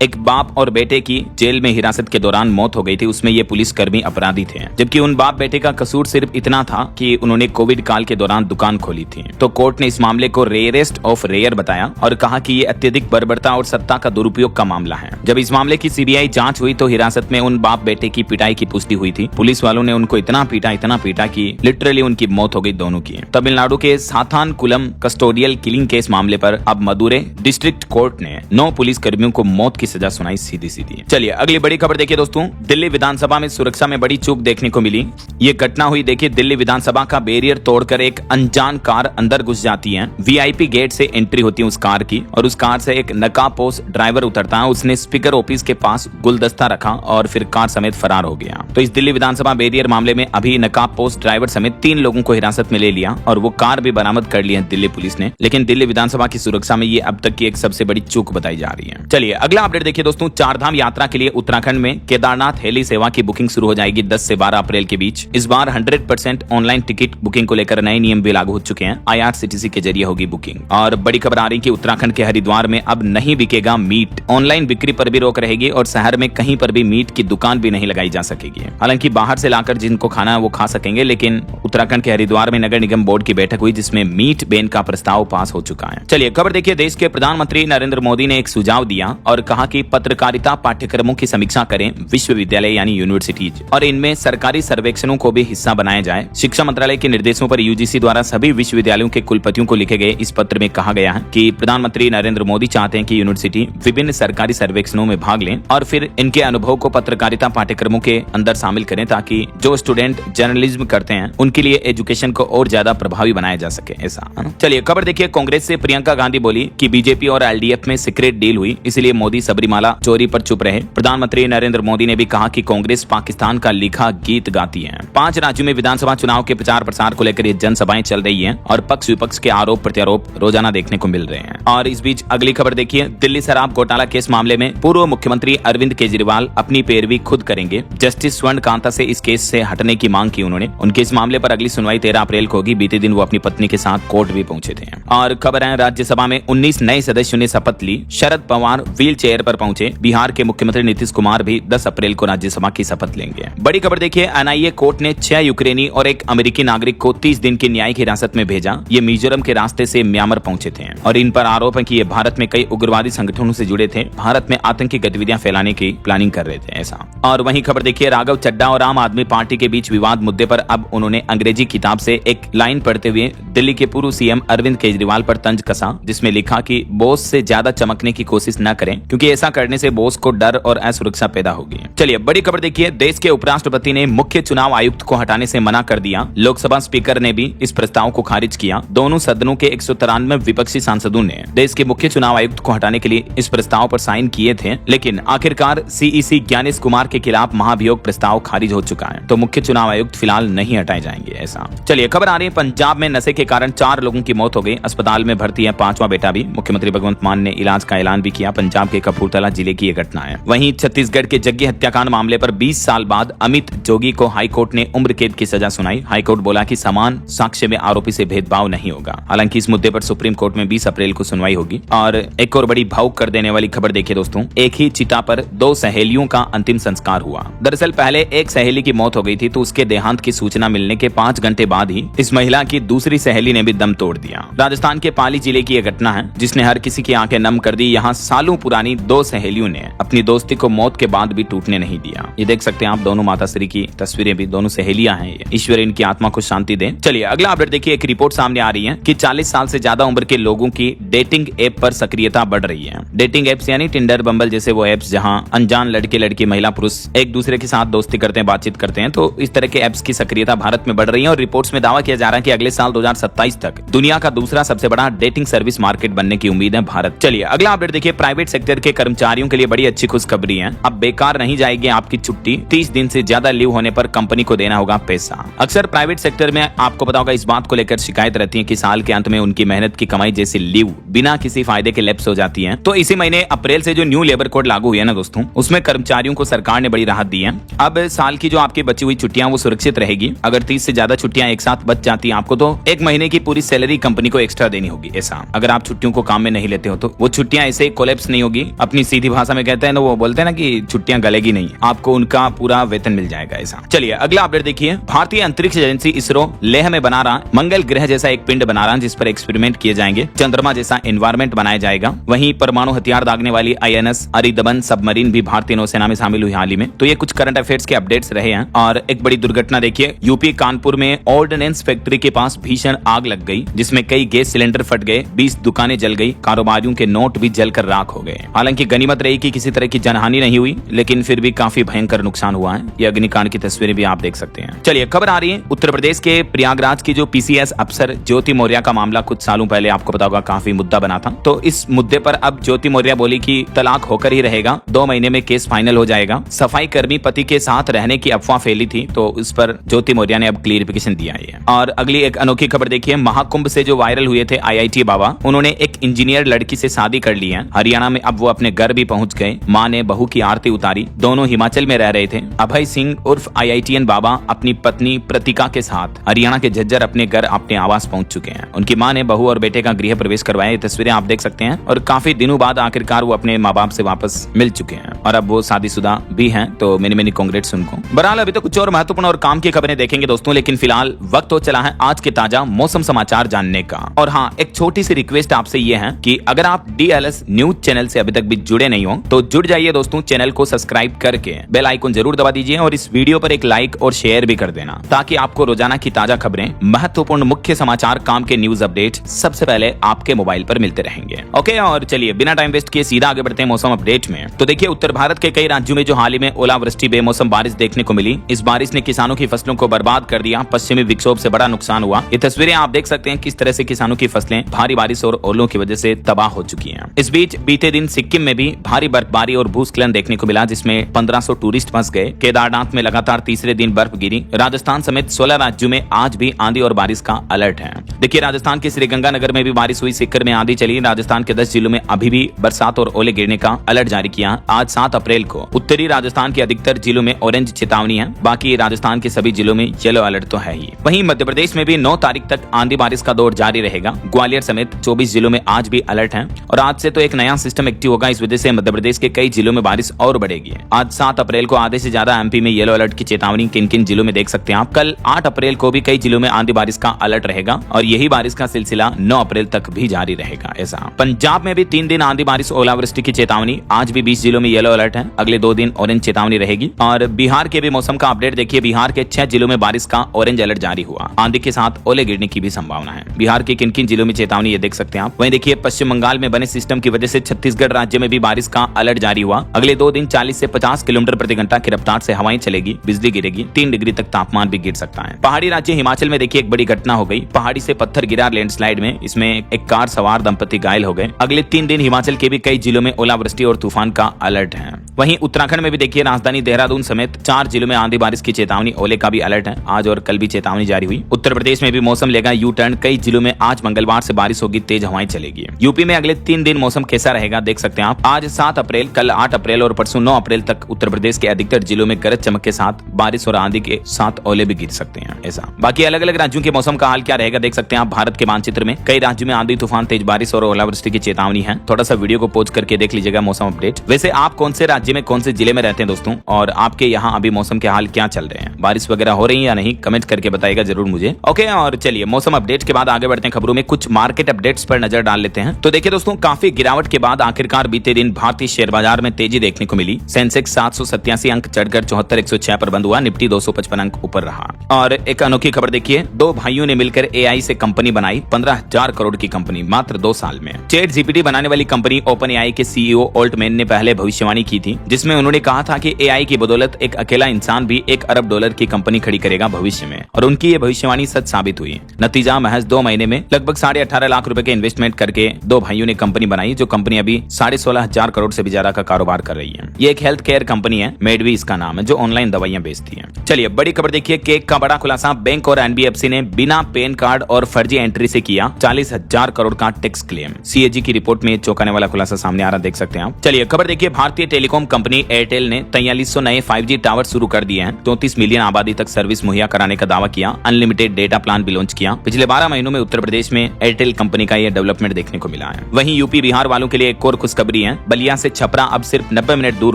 एक बाप और बेटे की जेल में हिरासत के दौरान मौत हो गई थी। उसमें ये पुलिसकर्मी अपराधी थे, जबकि उन बाप बेटे का कसूर सिर्फ इतना था कि उन्होंने कोविड काल के दौरान दुकान खोली थी। तो कोर्ट ने इस मामले को रेयरेस्ट ऑफ रेयर बताया और कहा कि ये अत्यधिक बर्बरता और सत्ता का दुरुपयोग का मामला है। जब इस मामले की सीबीआई जांच हुई तो हिरासत में उन बाप बेटे की पिटाई की पुष्टि हुई थी। पुलिस वालों ने उनको इतना पीटा कि लिटरली उनकी मौत हो गई दोनों की। तमिलनाडु के साथानकुलम कस्टोडियल किलिंग केस मामले पर अब मदुरै डिस्ट्रिक्ट कोर्ट ने 9 पुलिस कर्मियों को मौत की सजा सुनाई सीधी। चलिए अगली बड़ी खबर देखिए दोस्तों, दिल्ली विधानसभा में सुरक्षा में बड़ी चूक देखने को मिली। ये घटना हुई, देखिए दिल्ली विधानसभा का बैरियर तोड़कर एक अनजान कार अंदर घुस जाती है। वीआईपी गेट से एंट्री होती है उस कार की और उस कार से एक नकाबपोश ड्राइवर उतरता है। उसने स्पीकर ऑफिस के पास गुलदस्ता रखा और फिर कार समेत फरार हो गया। तो इस दिल्ली विधानसभा बैरियर मामले में अभी नकाबपोश ड्राइवर समेत 3 लोगों को हिरासत में ले लिया और वो कार भी बरामद कर ली है दिल्ली पुलिस ने। लेकिन दिल्ली विधानसभा की सुरक्षा में ये अब तक की एक सबसे बड़ी चूक बताई जा रही है। चलिए अगला अपडेट देखिए दोस्तों, चारधाम यात्रा के लिए उत्तराखंड में केदारनाथ हेली सेवा की बुकिंग शुरू हो जाएगी 10 से 12 अप्रैल के बीच। इस बार 100% ऑनलाइन टिकट बुकिंग को लेकर नए नियम भी लागू हो चुके हैं। IRCTC के जरिए होगी बुकिंग। और बड़ी खबर आ रही कि उत्तराखंड के हरिद्वार में अब नहीं बिकेगा मीट। ऑनलाइन बिक्री पर भी रोक रहेगी और शहर में कहीं पर भी मीट की दुकान भी नहीं लगाई जा सकेगी। हालांकि बाहर से लाकर जिनको खाना है वो खा सकेंगे, लेकिन उत्तराखंड के हरिद्वार में नगर निगम बोर्ड की बैठक हुई जिसमें मीट बैन का प्रस्ताव पास हो चुका है। चलिए खबर देखिए, देश के प्रधानमंत्री नरेंद्र मोदी ने एक सुझाव दिया और कहा कि पत्रकारिता पाठ्यक्रमों की समीक्षा करें विश्वविद्यालय यानी यूनिवर्सिटीज और इनमें सरकारी सर्वेक्षणों को भी हिस्सा बनाया जाए। शिक्षा मंत्रालय के निर्देशों पर UGC द्वारा सभी विश्वविद्यालयों के कुलपतियों को लिखे गए इस पत्र में कहा गया है कि प्रधानमंत्री नरेंद्र मोदी चाहते हैं कि यूनिवर्सिटी विभिन्न सरकारी सर्वेक्षणों में भाग लें और फिर इनके अनुभव को पत्रकारिता पाठ्यक्रमों के अंदर शामिल करें ताकि जो स्टूडेंट जर्नलिज्म करते हैं उनके लिए एजुकेशन को और ज्यादा प्रभावी बनाया जा सके। ऐसा चलिए खबर देखिए, कांग्रेस से प्रियंका गांधी बोली कि बीजेपी और LDF में सीक्रेट डील हुई, इसलिए मोदी सबरीमाला चोरी पर चुप रहे। प्रधानमंत्री नरेंद्र मोदी ने भी कहा कि कांग्रेस पाकिस्तान का लिखा गीत गाती है। 5 राज्यों में विधानसभा चुनाव के प्रचार प्रसार को लेकर ये जनसभाएं चल रही हैं और पक्ष विपक्ष के आरोप प्रत्यारोप रोजाना देखने को मिल रहे हैं। और इस बीच अगली खबर देखिए, दिल्ली शराब घोटाला केस मामले में पूर्व मुख्यमंत्री अरविंद केजरीवाल अपनी पैरवी खुद करेंगे। जस्टिस स्वर्ण कांता से इस केस से हटने की मांग की उन्होंने। उनके इस मामले पर अगली सुनवाई 13 अप्रैल को होगी। बीते दिन वो अपनी पत्नी के साथ कोर्ट भी पहुंचे थे। और खबर है, राज्यसभा में 19 नए सदस्यों ने शपथ ली। शरद पवार व्हील चेयर पर पहुंचे। बिहार के मुख्यमंत्री नीतीश कुमार भी 10 अप्रैल को राज्यसभा की शपथ लेंगे। बड़ी खबर देखिए, NIA कोर्ट ने 6 यूक्रेनी और एक अमेरिकी नागरिक को 30 दिन की न्यायिक हिरासत में भेजा। ये मिजोरम के रास्ते से म्यांमार पहुंचे थे और इन पर आरोप है कि ये भारत में कई उग्रवादी संगठनों से जुड़े थे, भारत में आतंकी गतिविधियां फैलाने की प्लानिंग कर रहे थे ऐसा। और वहीं खबर देखिए, राघव चड्ढा और आम आदमी पार्टी के बीच विवाद मुद्दे पर अब उन्होंने अंग्रेजी किताब से एक लाइन पढ़ते हुए दिल्ली के पूर्व CM अरविंद केजरीवाल पर तंज कसा, जिसमें लिखा कि बॉस से ज्यादा चमकने की कोशिश न करें क्योंकि ऐसा करने से बॉस को डर और असुरक्षा पैदा होगी। चलिए बड़ी खबर देखिए, देश के उपराष्ट्रपति ने मुख्य चुनाव आयुक्त को हटाने से मना कर दिया। लोकसभा स्पीकर ने भी इस प्रस्ताव को खारिज किया। दोनों सदनों के 193 विपक्षी सांसदों ने देश के मुख्य चुनाव आयुक्त को हटाने के लिए इस प्रस्ताव पर साइन किए थे, लेकिन आखिरकार CEC ज्ञानेश कुमार के खिलाफ महाभियोग प्रस्ताव खारिज हो चुका है। तो मुख्य चुनाव आयुक्त फिलहाल नहीं हटाए जाएंगे ऐसा। चलिए खबर आ रही है, पंजाब में नशे के कारण 4 लोगों की मौत हो गई। अस्पताल में भर्ती है 5वां बेटा भी। मुख्यमंत्री भगवंत मान ने इलाज का ऐलान भी किया। पंजाब के कपूरथला जिले की यह घटना है। वहीं छत्तीसगढ़ के जग्गी हत्याकांड मामले पर 20 साल बाद अमित जोगी को हाईकोर्ट ने उम्र कैद की सजा सुनाई। हाईकोर्ट बोला कि समान साक्ष्य में आरोपी से भेदभाव नहीं होगा। हालांकि इस मुद्दे पर सुप्रीम कोर्ट में 20 अप्रैल को सुनवाई होगी। और एक और बड़ी भावुक कर देने वाली खबर देखिए दोस्तों, एक ही चिता पर 2 सहेलियों का अंतिम संस्कार हुआ। दरअसल पहले एक सहेली की मौत हो गई थी, तो उसके देहांत की सूचना मिलने के 5 घंटे बाद ही इस महिला की दूसरी सहेली ने भी दम तोड़ दिया। राजस्थान के पाली जिले की यह घटना है जिसने हर किसी की आंखें नम कर दी। यहाँ सालों पुरानी 2 सहेलियों ने अपनी दोस्ती को मौत के बाद भी टूटने नहीं दिया। ये देख सकते हैं आप दोनों माता श्री की तस्वीरें भी, दोनों सहेलियां हैं। ईश्वर इनकी आत्मा को शांति दे। चलिए अगला अपडेट देखिए, एक रिपोर्ट सामने आ रही है कि 40 साल से ज्यादा उम्र के लोगों की डेटिंग ऐप पर सक्रियता बढ़ रही है। डेटिंग एप्स यानी टिंडर, बम्बल जैसे वो एप्स जहां अनजान लड़के लड़की महिला पुरुष एक दूसरे के साथ दोस्ती करते हैं, बातचीत करते हैं। तो इस तरह के एप्स की सक्रियता भारत में बढ़ रही है और रिपोर्ट्स में दावा किया जा रहा है कि अगले साल 2027 तक दुनिया का दूसरा सबसे बड़ा डेटिंग सर्विस मार्केट बनने की उम्मीद है भारत। चलिए अगला अपडेट देखिए, प्राइवेट सेक्टर के कर्मचारियों के लिए बड़ी अच्छी खुशखबरी है। अब बेकार नहीं जाएगी आपकी छुट्टी। 30 दिन से ज्यादा लीव होने पर कंपनी को देना होगा पैसा। अक्सर प्राइवेट सेक्टर में आपको पता होगा इस बात को लेकर शिकायत रहती है कि साल के अंत में उनकी मेहनत की कमाई जैसी लीव बिना किसी फायदे के लैप्स हो जाती है। तो इसी महीने अप्रैल से जो न्यू लेबर कोड लागू हुई है ना दोस्तों, उसमें कर्मचारियों को सरकार ने बड़ी राहत दी है। अब साल की जो आपकी बची हुई छुट्टियां वो सुरक्षित रहेगी। अगर 30 से ज्यादा छुट्टियां एक साथ बच जाती हैं आपको, तो 1 महीने की पूरी सैलरी कंपनी को एक्स्ट्रा देनी होगी। ऐसा अगर आप छुट्टियों को काम में नहीं नहीं लेते हो तो वो छुट्टियां ऐसे कोलैप्स नहीं होगी। अपनी सीधी भाषा में कहते हैं ना, वो बोलते हैं ना कि छुट्टियां गलेगी नहीं, आपको उनका पूरा वेतन मिल जाएगा ऐसा। चलिए अगला अपडेट देखिए। भारतीय अंतरिक्ष एजेंसी इसरो लेह में बना रहा मंगल ग्रह जैसा एक पिंड बना रहा जिस पर एक्सपेरिमेंट किए जाएंगे। चंद्रमा जैसा एनवायरमेंट बनाया जाएगा। वहीं परमाणु हथियार दागने वाली INS अरिदमन सबमरीन भी भारतीय नौसेना में शामिल हुई हाल ही में। तो ये कुछ करंट अफेयर्स के अपडेट्स रहे हैं। और एक बड़ी दुर्घटना देखिए, यूपी कानपुर में ऑर्डिनेंस फैक्ट्री के पास भीषण आग लग गई जिसमें कई गैस सिलेंडर फट गए, 20 दुकानें जल गई, कारोबारियों के नोट भी जलकर राख हो गए। हालांकि गनीमत रही कि किसी तरह की जनहानि नहीं हुई, लेकिन फिर भी काफी भयंकर नुकसान हुआ है। ये अग्निकांड की तस्वीरें भी आप देख सकते हैं। चलिए खबर आ रही है उत्तर प्रदेश के प्रयागराज की जो PCS अफसर ज्योति मौर्य का मामला कुछ सालों पहले आपको पता होगा काफी मुद्दा बना था। तो इस मुद्दे पर अब ज्योति मौर्य बोली कि तलाक होकर ही रहेगा, 2 महीने में केस फाइनल हो जाएगा। सफाई कर्मी पति के साथ रहने की अफवाह फैली थी, तो इस पर ज्योति मौर्य ने अब क्लियरिफिकेशन दिया है। और अगली एक अनोखी खबर देखिए, महाकुंभ से जो वायरल हुए थे IIT बाबा, उन्होंने एक इंजीनियर लड़की से शादी कर ली है। हरियाणा में अब वो अपने घर भी पहुंच गए। मां ने बहू की आरती उतारी। दोनों हिमाचल में रह रहे थे। अभय सिंह उर्फ IITN बाबा अपनी पत्नी प्रतिका के साथ हरियाणा के झज्जर अपने घर अपने आवास पहुंच चुके हैं। उनकी मां ने बहू और बेटे का गृह प्रवेश करवाया। ये तस्वीरें आप देख सकते हैं। और काफी दिनों बाद आखिरकार वो अपने माँ बाप से वापस मिल चुके हैं और अब वो शादीशुदा भी हैं। तो मेनी कांग्रेट्स उनको। बहरहाल अभी तो कुछ और महत्वपूर्ण और काम की खबरें देखेंगे दोस्तों, लेकिन फिलहाल वक्त हो चला है आज के ताजा मौसम समाचार जानने का। और हाँ, एक छोटी सी रिक्वेस्ट आपसे ये है कि अगर आप DLS न्यूज चैनल से अभी तक भी जुड़े नहीं हो तो जुड़ जाइए दोस्तों। चैनल को सब्सक्राइब करके बेल आइकन जरूर दबा दीजिए और इस वीडियो पर एक लाइक और शेयर भी कर देना, ताकि आपको रोजाना की ताजा खबरें, महत्वपूर्ण मुख्य समाचार, काम के न्यूज अपडेट सबसे पहले आपके मोबाइल पर मिलते रहेंगे। ओके, और चलिए बिना टाइम वेस्ट किए सीधा आगे बढ़ते हैं मौसम अपडेट में। तो देखिए, उत्तर भारत के कई राज्यों में जो हाल ही में ओलावृष्टि बेमौसम बारिश देखने को मिली, इस बारिश ने किसानों की फसलों को बर्बाद कर दिया। पश्चिमी विक्षोभ से बड़ा नुकसान हुआ। ये तस्वीरें आप देख सकते हैं किस तरह से किसानों की फसलें भारी बारिश और ओलों की वजह से तबाह हो चुकी हैं। इस बीच बीते दिन सिक्किम में भी भारी बर्फबारी और भूस्खलन देखने को मिला, जिसमें 1500 टूरिस्ट फंस गए। केदारनाथ में लगातार तीसरे दिन बर्फ गिरी। राजस्थान समेत 16 राज्यों में आज भी आंधी और बारिश का अलर्ट है। देखिए, राजस्थान के श्रीगंगानगर में भी बारिश हुई, सीकर में आंधी चली। राजस्थान के 10 जिलों में अभी भी बरसात और ओले गिरने का अलर्ट जारी किया। आज 7 अप्रैल को उत्तरी राजस्थान के अधिकतर जिलों में ऑरेंज चेतावनी है। बाकी राजस्थान के सभी जिलों में येलो अलर्ट तो है ही। वहीं मध्य प्रदेश में भी 9 तारीख तक आंधी बारिश का दौर जारी रहेगा। ग्वालियर समेत 24 जिलों में आज भी अलर्ट है। और आज से तो एक नया सिस्टम एक्टिव होगा। इस वजह से मध्य प्रदेश के कई जिलों में बारिश और बढ़ेगी। आज 7 अप्रैल को आधे से ज्यादा MP में येलो अलर्ट की चेतावनी किन किन जिलों में देख सकते हैं आप। कल 8 अप्रैल को भी कई जिलों में आंधी बारिश का अलर्ट रहेगा और यही बारिश का सिलसिला 9 अप्रैल तक भी जारी रहेगा। ऐसा पंजाब में भी 3 दिन आंधी बारिश ओलावृष्टि की चेतावनी। आज भी 20 जिलों में येलो अलर्ट है। अगले 2 दिन ऑरेंज चेतावनी रहेगी। और बिहार के भी मौसम का अपडेट देखिए। बिहार के 6 जिलों में बारिश का ऑरेंज अलर्ट जारी हुआ। आंधी के साथ ओले गिरने की भी संभावना है। बिहार के किन किन जिलों में चेतावनी ये देख सकते हैं आप। वहीं देखिए, पश्चिम बंगाल में बने सिस्टम की वजह से छत्तीसगढ़ राज्य में भी बारिश का अलर्ट जारी हुआ। अगले 2 दिन 40 से 50 किलोमीटर प्रति घंटा की रफ्तार से हवाएं चलेगी, बिजली गिरेगी, 3 डिग्री तक तापमान भी गिर सकता है। पहाड़ी राज्य हिमाचल में देखिए एक बड़ी घटना हो गई। पहाड़ी से पत्थर गिरा लैंडस्लाइड में। इसमें एक कार सवार दंपति घायल हो गए। अगले 3 दिन हिमाचल के भी कई जिलों में ओलावृष्टि और तूफान का अलर्ट है। वहीं उत्तराखंड में भी देखिए राजधानी देहरादून समेत 4 जिलों में आंधी बारिश की चेतावनी, ओले का भी अलर्ट है। आज और कल भी चेतावनी जारी हुई। उत्तर प्रदेश में भी मौसम लेगा यू टर्न। कई जिलों में आज मंगलवार से बारिश होगी, तेज हवाएं चलेगी। यूपी में अगले 3 दिन मौसम कैसा रहेगा देख सकते हैं आप। आज 7 अप्रैल, कल 8 अप्रैल और परसों 9 अप्रैल तक उत्तर प्रदेश के अधिकतर जिलों में गरज चमक के साथ बारिश और आंधी के साथ ओले भी गिर सकते हैं। ऐसा बाकी अलग अलग राज्यों के मौसम का हाल क्या रहेगा देख सकते हैं आप। भारत के मानचित्र में कई राज्यों में आंधी, तूफान, तेज बारिश और ओलावृष्टि की चेतावनी है। थोड़ा सा वीडियो को पॉज करके देख लीजिएगा मौसम अपडेट। वैसे आप कौन से राज्य में, कौन से जिले में रहते हैं दोस्तों, और आपके यहाँ अभी मौसम के हाल क्या चल रहे हैं, बारिश वगैरह हो रही है या नहीं, कमेंट करके बताइएगा जरूर मुझे। ओके, और चलिए मौसम अपडेट के बाद आगे बढ़ते हैं खबरों में। कुछ मार्केट अपडेट्स पर नजर डाल लेते हैं। तो देखिए दोस्तों, काफी गिरावट के बाद आखिरकार बीते दिन भारतीय शेयर बाजार में तेजी देखने को मिली। सेंसेक्स 787 अंक चढ़कर 74,106 पर बंद हुआ। निफ्टी 255 अंक ऊपर रहा। और एक अनोखी खबर देखिए, 2 भाइयों ने मिलकर AI से कंपनी बनाई, 15,000 करोड़ की कंपनी मात्र 2 साल में। ChatGPT बनाने वाली कंपनी OpenAI के CEO ऑल्टमैन ने पहले भविष्यवाणी की थी, जिसमें उन्होंने कहा था कि AI की बदौलत एक अकेला इंसान भी $1 अरब की कंपनी खड़ी करेगा भविष्य में। और उनकी ये भविष्यवाणी सच साबित हुई। नतीजा, महज 2 महीने में लगभग 18.5 लाख रुपए के इन्वेस्टमेंट करके 2 भाइयों ने कंपनी बनाई, जो कंपनी अभी 16,500 करोड़ से भी ज्यादा का कारोबार कर रही है। ये एक हेल्थ केयर कंपनी है, मेडवी इसका नाम है, जो ऑनलाइन दवाइयां बेचती है। चलिए बड़ी खबर देखिए, केक का बड़ा खुलासा। बैंक और NBFC ने बिना पैन कार्ड और फर्जी एंट्री से किया 40,000 करोड़ का टैक्स क्लेम। CAG की रिपोर्ट में चौंकाने वाला खुलासा सामने आ रहा, देख सकते हैं आप। चलिए खबर देखिए, भारतीय टेलीकॉम कंपनी एयरटेल ने 4300 नए 5G टावर शुरू कर दिए हैं। 34 मिलियन आबादी तक सर्विस मुहैया कराने का दावा किया। अनलिमिटेड डेटा प्लान भी लॉन्च किया। पिछले 12 महीनों में उत्तर प्रदेश में एयरटेल कंपनी का यह डेवलपमेंट देखने को मिला है। वहीं यूपी बिहार वालों के लिए एक और खुशखबरी है। बलिया से छपरा अब सिर्फ 90 मिनट दूर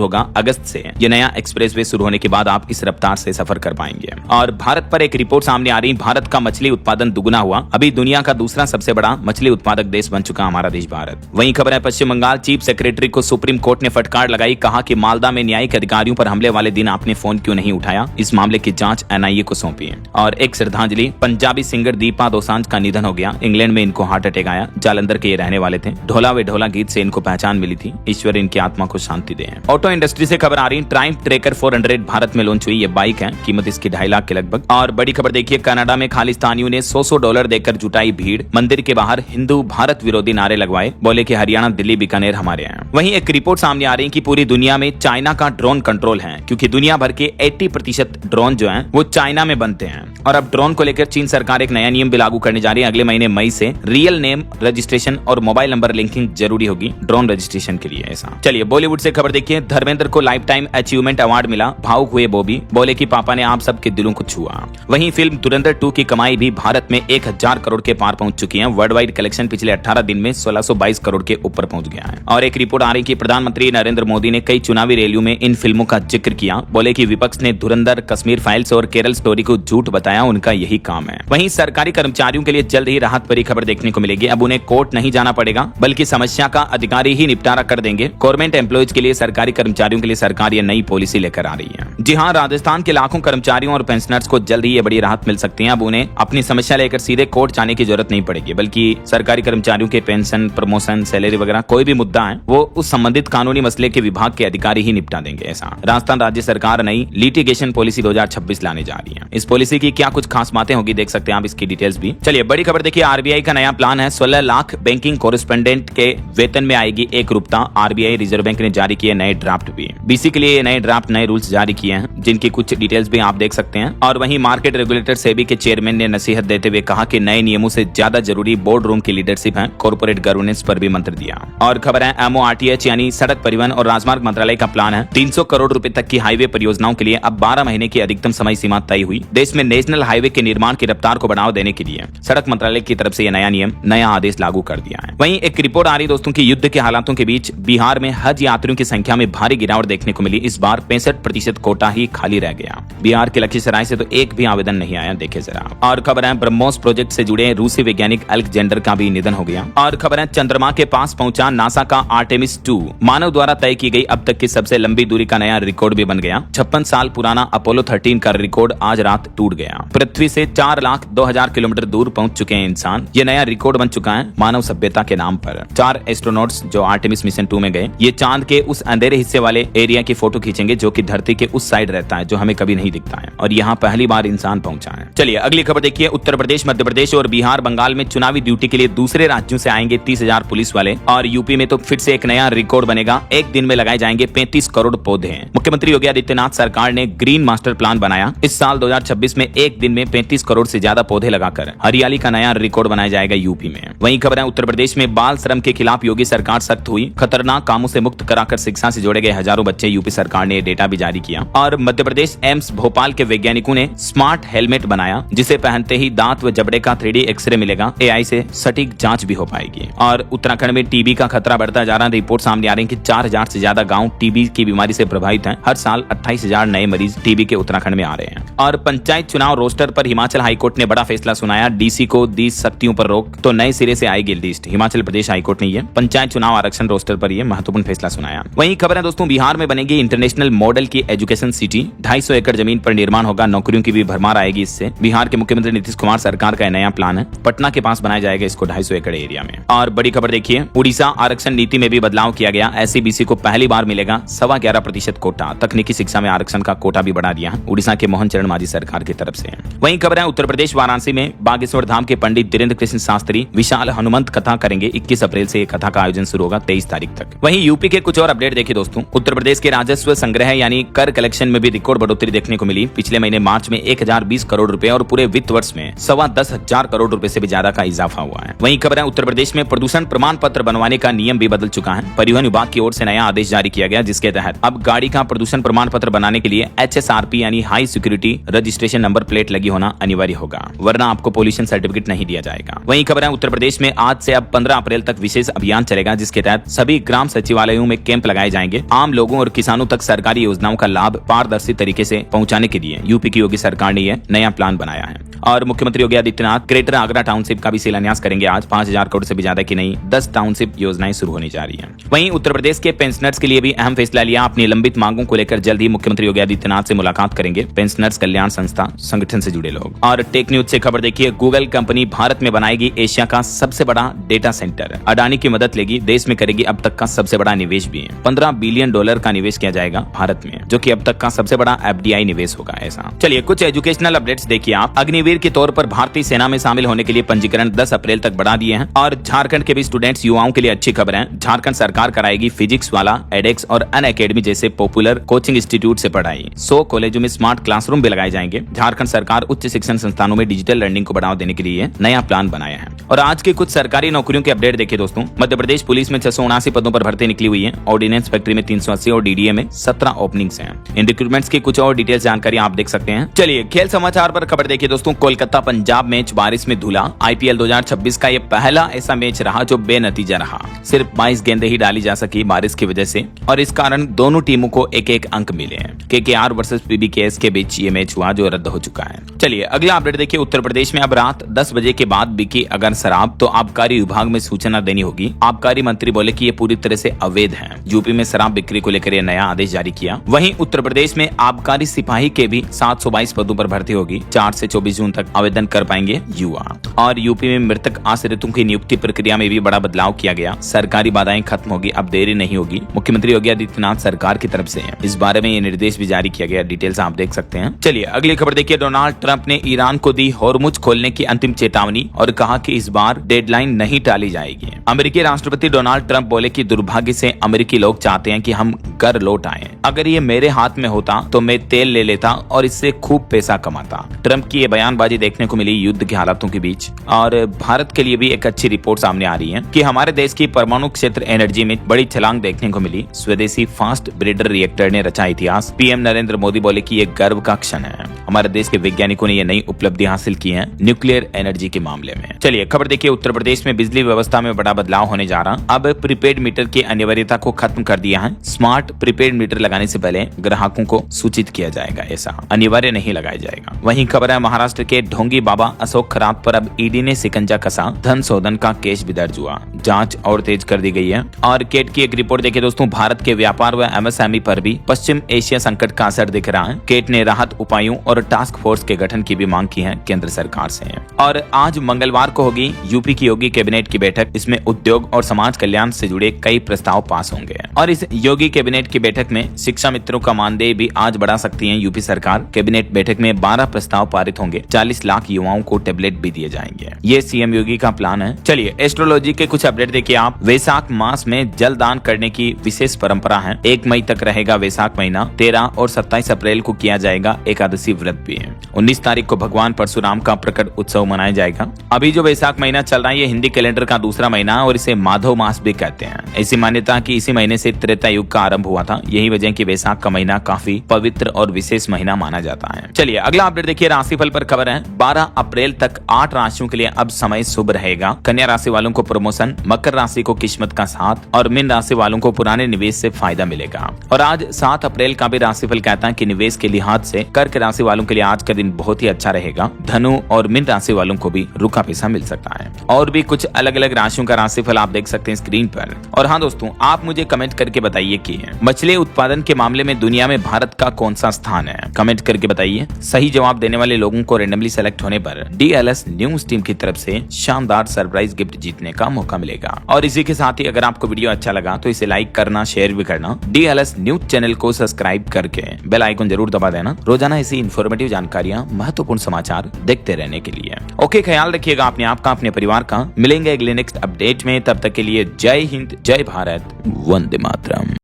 होगा। अगस्त से ये नया एक्सप्रेसवे शुरू होने के बाद आप इस रफ्तार से सफर कर पाएंगे। और भारत पर एक रिपोर्ट सामने आ रही, भारत का मछली उत्पादन दुगुना हुआ। अभी दुनिया का दूसरा सबसे बड़ा मछली उत्पादक देश बन चुका हमारा देश भारत। वहीं खबर है, पश्चिम बंगाल चीफ सेक्रेटरी को सुप्रीम कोर्ट ने फटकार लगाई। कहा कि मालदा में न्यायिक अधिकारियों पर हमले वाले दिन आपने फोन क्यों नहीं उठाया। इस मामले की जांच एनआईए को सौंपी है। और एक श्रद्धांजलि, पंजाबी सिंगर दीपा दोसांझ का निधन हो गया। इंग्लैंड में इनको हार्ट अटैक आया। जालंधर के ये रहने वाले थे। ढोला वे ढोला गीत से इनको पहचान मिली थी। ईश्वर इनकी आत्मा को शांति दे। ऑटो इंडस्ट्री से खबर आ रही, ट्राइम्फ ट्रेकर 400 भारत में लॉन्च हुई। ये बाइक है, कीमत इसकी 2.5 लाख के लगभग। और बड़ी खबर देखिए, कनाडा में खालिस्तानियों ने $100 देकर जुटाई भीड़। मंदिर के बाहर हिंदू भारत विरोधी नारे लगवाए। बोले कि हरियाणा, दिल्ली, बीकानेर हमारे हैं। वहीं एक रिपोर्ट सामने आ रही है कि पूरी दुनिया में चाइना का ड्रोन कंट्रोल है, क्योंकि दुनिया भर के 80% ड्रोन जो हैं वो चाइना में बनते हैं। और अब ड्रोन को लेकर चीन सरकार एक नया नियम भी लागू करने जा रही है। अगले महीने मई से रियल नेम रजिस्ट्रेशन और मोबाइल नंबर लिंकिंग जरूरी होगी ड्रोन रजिस्ट्रेशन के लिए। ऐसा चलिए बॉलीवुड से खबर देखिए, धर्मेंद्र को लाइफ टाइम अचीवमेंट अवार्ड मिला। भावुक हुए बॉबी, बोले कि पापा ने आप सबके दिलों को छुआ। वहीं फिल्म धुरंधर 2 की कमाई भी भारत में 1000 करोड़ के पार पहुंच चुकी है। वर्ल्ड वाइड कलेक्शन पिछले 18 दिन में 1622 करोड़ के ऊपर पहुंच गया है। और एक रिपोर्ट आ रही कि प्रधानमंत्री नरेंद्र मोदी ने कई चुनावी रैलियों में इन फिल्मों का जिक्र किया। बोले कि विपक्ष ने धुरंधर, कश्मीर फाइल्स और केरल स्टोरी को झूठ बताया, उनका यही काम है। वहीं सरकारी कर्मचारियों के लिए जल्द ही राहत भरी खबर देखने को मिलेगी। अब उन्हें कोर्ट नहीं जाना पड़ेगा, बल्कि समस्या का अधिकारी ही निपटारा कर देंगे। गवर्नमेंट एम्प्लॉयज के लिए, सरकारी कर्मचारियों के लिए सरकार ये नई पॉलिसी लेकर आ रही है। जी हाँ, राजस्थान के लाखों कर्मचारियों और पेंशनर्स को जल्द ही ये बड़ी राहत मिल सकती है। अब उन्हें अपनी समस्या लेकर सीधे कोर्ट जाने की जरूरत नहीं पड़ेगी, बल्कि सरकारी कर्मचारियों के पेंशन, प्रमोशन, सैलरी वगैरह कोई भी मुद्दा है वो उस संबंधित कानूनी मसले के विभाग के अधिकारी ही निपटा देंगे। ऐसा राजस्थान राज्य सरकार नई लिटिगेशन पॉलिसी 2026 लाने जा रही है। इस पॉलिसी की क्या कुछ खास बातें होगी, देख सकते हैं आप इसकी डिटेल्स भी। चलिए बड़ी खबर देखिए, आरबीआई का नया प्लान है। 16 लाख बैंकिंग कोरेस्पोंडेंट के वेतन में आएगी एकरूपता। आरबीआई रिजर्व बैंक ने जारी किए नए ड्राफ्ट भी। बीसी के लिए नए ड्राफ्ट, नए रूल्स जारी किए हैं, जिनकी कुछ डिटेल्स भी आप देख सकते हैं। और वहीं मार्केट रेगुलेटर सेबी के चेयरमैन ने नसीहत देते हुए कहा कि नए नियमों से ज्यादा जरूरी बोर्ड रूम की लीडरशिप है। कॉर्पोरेट गवर्नेंस पर भी मंत्र दिया। और खबर है, MORTH यानी सड़क परिवहन और राजमार्ग मंत्रालय का प्लान है 300 करोड़ रुपए तक की हाईवे परियोजनाओं के लिए अब 12 महीने की अधिकतम समय सीमा तय हुई। देश में नेशनल हाईवे के निर्माण की रफ्तार को बढ़ावा देने के लिए सड़क मंत्रालय की तरफ से यह नया नियम, नया आदेश लागू कर दिया है। वहीं एक रिपोर्ट आ रही दोस्तों की, युद्ध के हालातों के बीच बिहार में हज यात्रियों की संख्या में भारी गिरावट देखने को मिली। इस बार 65% कोटा ही खाली रह गया। बिहार के लखीसराय से तो एक भी आवेदन नहीं आया, देखे जरा। और खबर है, ब्रह्मोस प्रोजेक्ट से जुड़े रूसी वैज्ञानिक अलेक्जेंडर का भी निधन हो गया। और खबर है, चंद्रमा के पास पहुंचा नासा का आर्टेमिस 2, मानव द्वारा तय की गई अब तक की सबसे लंबी दूरी का नया रिकॉर्ड भी बन गया। 56 साल पुराना अपोलो 13 का रिकॉर्ड आज रात टूट गया। पृथ्वी से 4,02,000 किलोमीटर दूर पहुंच चुके हैं इंसान। ये नया रिकॉर्ड बन चुका है मानव सभ्यता के नाम पर। 4 एस्ट्रोनॉट्स जो आर्टेमिस मिशन 2 में गए, ये चांद के उस अंधेरे हिस्से वाले एरिया की फोटो खींचेंगे जो कि धरती के उस साइड रहता है, जो हमें कभी नहीं दिखता है। और यहाँ पहली बार इंसान पहुंचा है। चलिए अगली खबर देखिए, उत्तर प्रदेश, मध्य प्रदेश और बिहार, बंगाल में चुनावी ड्यूटी के लिए दूसरे राज्यों से आएंगे 30,000 पुलिस वाले। और यूपी में तो फिर से एक नया रिकॉर्ड बनेगा। एक दिन में लगाए जाएंगे 35 करोड़ पौधे। मुख्यमंत्री योगी आदित्यनाथ सरकार ने ग्रीन मास्टर प्लान बनाया। इस साल 2026 में एक दिन में 35 करोड़ से ज्यादा पौधे लगाकर हरियाली का नया रिकॉर्ड बनाया जाएगा यूपी में। वहीं खबर है, उत्तर प्रदेश में बाल श्रम के खिलाफ योगी सरकार सख्त हुई। खतरनाक कामों से मुक्त कराकर शिक्षा से जोड़े गए हजारों बच्चे, यूपी सरकार ने डेटा भी जारी किया। और मध्य प्रदेश एम्स भोपाल के वैज्ञानिकों ने स्मार्ट हेलमेट बनाया, जिसे पहनते ही दांत व जबड़े का 3D एक्सरे मिलेगा। AI से सटीक जांच भी हो पाएगी। और उत्तराखंड में टीबी का खतरा बढ़ता जा रहा है। रिपोर्ट सामने आ रही है कि 4000 से ज्यादा गांव टीबी की बीमारी से प्रभावित हैं। हर साल 28,000 नए मरीज टीबी के उत्तराखंड में आ रहे हैं। और पंचायत चुनाव रोस्टर पर हिमाचल हाईकोर्ट ने बड़ा फैसला सुनाया। डीसी को दी शक्तियों पर रोक तो नए सिरे से आएगी लिस्ट। हिमाचल प्रदेश हाईकोर्ट ने यह पंचायत चुनाव आरक्षण रोस्टर पर यह महत्वपूर्ण फैसला सुनाया। वहीं खबर है दोस्तों, बिहार में बनेगी इंटरनेशनल मॉडल की एजुकेशन सिटी। 250 एकड़ जमीन पर निर्माण होगा। नौकरियों की भी भरमार आएगी इससे। बिहार के मुख्यमंत्री नीतीश कुमार सरकार का नया प्लान है। पटना के पास बनाया जाएगा इसको 250 एकड़ एरिया में। और बड़ी खबर देखिए, उड़ीसा आरक्षण नीति में भी बदलाव किया गया। SC/BC को पहली बार मिलेगा 11.25% कोटा। तकनीकी शिक्षा में आरक्षण का कोटा भी बढ़ा दिया उड़ीसा के मोहन चरण मांझी सरकार की तरफ से। वहीं खबर है, उत्तर प्रदेश वाराणसी में बागेश्वर धाम के पंडित धीरेन्द्र कृष्ण शास्त्री विशाल हनुमंत कथा करेंगे। 21 अप्रैल से कथा का आयोजन शुरू होगा 23 तारीख तक। वहीं यूपी के कुछ और अपडेट देखिए दोस्तों, उत्तर प्रदेश के राजस्व संग्रह यानी कर कलेक्शन में भी रिकॉर्ड बढ़ोतरी देखने को मिली। पिछले महीने मार्च में 1020 करोड़ रुपए और पूरे वित्त वर्ष में 10,15,000 करोड़ रुपए से भी ज्यादा का इजाफा हुआ है। वहीं खबर है, उत्तर प्रदेश में प्रदूषण प्रमाण पत्र बनवाने का नियम भी बदल चुका है। परिवहन विभाग की ओर से नया आदेश जारी किया गया, जिसके तहत अब गाड़ी का प्रदूषण प्रमाण पत्र बनाने के लिए HSRP यानी high security registration number plate लगी होना अनिवार्य होगा, वरना आपको पोल्यूशन सर्टिफिकेट नहीं दिया जाएगा। वहीं खबर है उत्तर प्रदेश में आज से अब 15 अप्रैल तक विशेष अभियान चलेगा, जिसके तहत सभी ग्राम सचिवालयों में कैंप लगाए जाएंगे। आम लोगों और किसानों तक सरकारी योजनाओं का लाभ पारदर्शी तरीके से पहुंचाने के लिए यूपी की योगी सरकार ने यह नया प्लान बनाया है। और मुख्यमंत्री योगी आदित्यनाथ ग्रेटर आगरा टाउनशिप का भी शिलान्यास करेंगे आज। 5000 करोड़ से भी ज्यादा की नई 10 टाउनशिप योजनाएं शुरू होने जा रही हैं। वहीं उत्तर प्रदेश के पेंशनर्स के लिए भी अहम फैसला लिया। अपनी लंबित मांगों को लेकर जल्द ही मुख्यमंत्री योगी आदित्यनाथ से मुलाकात करेंगे पेंशनर्स कल्याण संस्था संगठन से जुड़े लोग। और टेक न्यूज से खबर देखिए, गूगल कंपनी भारत में बनाएगी एशिया का सबसे बड़ा डेटा सेंटर। अडानी की मदद लेगी, देश में करेगी अब तक का सबसे बड़ा निवेश भी है। $15 बिलियन का निवेश किया जाएगा भारत में, जो कि अब तक का सबसे बड़ा FDI निवेश होगा ऐसा। चलिए कुछ एजुकेशनल अपडेट्स देखिए आप। अग्निवीर के तौर पर भारतीय सेना में शामिल होने के लिए पंजीकरण 10 अप्रैल तक बढ़ा दिए हैं। और झारखंड के भी स्टूडेंट्स युवाओं के लिए अच्छी खबर है। झारखंड सरकार कराएगी फिजिक्स वाला, एडेक्स और अनअकैडमी जैसे पॉपुलर कोचिंग इंस्टीट्यूट से पढ़ाई। 100 कॉलेजों में स्मार्ट क्लासरूम भी लगाए जाएंगे। झारखंड सरकार उच्च शिक्षण संस्थानों में डिजिटल लर्निंग को बढ़ावा देने के लिए नया प्लान बनाया है। और आज के कुछ सरकारी नौकरियों के अपडेट देखिए दोस्तों। मध्य प्रदेश पुलिस में 679 पदों पर भर्ती निकली हुई है। ऑर्डिनेंस फैक्ट्री में 380 और DDA में 17 ओपनिंग्स हैं। इन रिक्रूटमेंट्स की कुछ और डिटेल्स जानकारी आप देख सकते हैं। चलिए खेल समाचार पर खबर देखिए दोस्तों। कोलकाता पंजाब मैच बारिश में धुला। IPL 2026 का ये पहला ऐसा मैच रहा जो बेनतीजा रहा। सिर्फ 22 गेंदें ही डाली जा सकी बारिश की वजह से, और इस कारण दोनों टीमों को एक एक अंक मिले हैं। KKR वर्सेस PBKS के बीच ये मैच हुआ जो रद्द हो चुका है। चलिए अगला अपडेट देखिए। उत्तर प्रदेश में अब रात 10 बजे के बाद बिकी अगर शराब तो आबकारी विभाग में सूचना देनी होगी। आबकारी मंत्री बोले कि ये पूरी तरह से अवैध है। यूपी में शराब बिक्री को लेकर नया आदेश जारी किया। वहीं उत्तर प्रदेश में आबकारी सिपाही के भी 722 पदों पर भर्ती होगी। 4 से 24 जून तक आवेदन कर पाएंगे युवा। और यूपी में मृतक आश्रितों की नियुक्ति प्रक्रिया में भी बड़ा बदलाव किया गया। सरकारी बाधाएं खत्म होगी, अब देरी नहीं होगी। मुख्यमंत्री योगी आदित्यनाथ सरकार की तरफ से इस बारे में ये निर्देश भी जारी किया गया। डिटेल्स आप देख सकते हैं। चलिए अगली खबर देखिए। डोनाल्ड ट्रंप ने ईरान को दी होर्मुज खोलने की अंतिम चेतावनी और कहा कि इस बार डेडलाइन नहीं टाली जाएगी। अमेरिकी राष्ट्रपति डोनाल्ड ट्रंप बोले कि दुर्भाग्य से अमेरिकी लोग चाहते हैं कि हम घर लौट आए। अगर ये मेरे हाथ में होता तो मैं तेल ले लेता और इससे खूब पैसा कमाता। ट्रंप की ये बयानबाजी देखने को मिली युद्ध के हालातों के बीच। और भारत के लिए भी एक अच्छी रिपोर्ट सामने आ रही है कि हमारे देश की परमाणु क्षेत्र एनर्जी में बड़ी छलांग देखने को मिली। स्वदेशी फास्ट ब्रीडर रिएक्टर ने रचा इतिहास। PM नरेंद्र मोदी बोले कि ये गर्व का क्षण है। हमारे देश के वैज्ञानिकों ने ये नई उपलब्धि हासिल की है न्यूक्लियर एनर्जी के मामले में। चलिए खबर देखिए। उत्तर प्रदेश में बिजली व्यवस्था में बड़ा बदलाव होने जा रहा। अब प्रीपेड मीटर की अनिवार्यता को खत्म कर दिया है। स्मार्ट प्रीपेड मीटर लगाने से पहले ग्राहकों को सूचित किया जाएगा, ऐसा अनिवार्य नहीं लगाया जाएगा। वहीं खबर है महाराष्ट्र के ढोंगी बाबा अशोक खरात पर अब ईडी ने शिकंजा कसा। धन शोधन का केस भी दर्ज हुआ। जांच और तेज कर दी गई है। और केट की एक रिपोर्ट देखिए दोस्तों। भारत के व्यापार व MSME पर भी पश्चिम एशिया संकट का असर दिख रहा है। केट ने राहत उपायों और टास्क फोर्स के गठन की भी मांग की है केंद्र सरकार से। और आज मंगलवार को होगी यूपी की योगी कैबिनेट की बैठक। इसमें उद्योग और समाज कल्याण से जुड़े कई प्रस्ताव पास होंगे। और इस योगी कैबिनेट की बैठक में शिक्षा मित्रों का मानदेय भी आज बढ़ा सकती है यूपी सरकार। कैबिनेट बैठक में 12 प्रस्ताव पारित होंगे। 40 लाख युवाओं को टेबलेट भी दिए जाएंगे। ये CM योगी का प्लान है। चलिए एस्ट्रोलॉजी के कुछ अपडेट देखिए आप। वैशाख मास में जल दान करने की विशेष परंपरा है। 1 मई तक रहेगा वैशाख महीना। 13 और 27 अप्रैल को किया जाएगा एकादशी व्रत भी है। 19 तारीख को भगवान परशुराम का प्रकट उत्सव मनाया जाएगा। अभी जो वैशाख महीना चल रहा है ये हिंदी कैलेंडर का दूसरा महीना है और इसे माधव मास भी कहते हैं। ऐसी मान्यता कि इसी महीने से त्रेता युग का आरंभ हुआ था। यही वजह कि वैशाख का महीना काफी पवित्र और विशेष महीना माना जाता है। चलिए अगला अपडेट देखिए। राशिफल पर खबर है। 12 अप्रैल तक 8 राशियों के लिए अब समय शुभ रहेगा। कन्या राशि वालों को प्रमोशन, मकर राशि को किस्मत का साथ और मीन राशि वालों को पुराने निवेश से फायदा मिलेगा। और आज 7 अप्रैल का भी राशिफल कहता है कि निवेश के लिहाज से कर्क राशि वालों के लिए आज का दिन बहुत ही अच्छा रहेगा। धनु और मीन राशि वालों को भी रुका पैसा मिल सकता है। और भी कुछ अलग अलग राशियों का राशिफल आप देख सकते हैं स्क्रीन पर। और हाँ दोस्तों, आप मुझे कमेंट करके बताइए कि मछली उत्पादन के मामले में दुनिया में भारत का कौन सा स्थान है। कमेंट करके बताइए। सही जवाब देने वाले लोगों को रेंडमली सेलेक्ट होने पर DLS न्यूज टीम की तरफ से शानदार सरप्राइज गिफ्ट जीतने का मौका मिलेगा। और इसी के साथ ही अगर आपको वीडियो अच्छा लगा तो इसे लाइक करना, शेयर भी करना। DLS न्यूज चैनल को सब्सक्राइब करके बेल आइकन जरूर दबा देना रोजाना ऐसी इन्फॉर्मेटिव जानकारियां, महत्वपूर्ण समाचार देखते रहने के लिए। ओके, ख्याल रखिएगा अपने आप का, अपने परिवार का। मिलेंगे अगले नेक्स्ट अपडेट में। तब तक के लिए जय हिंद, जय भारत, वंदे मातरम।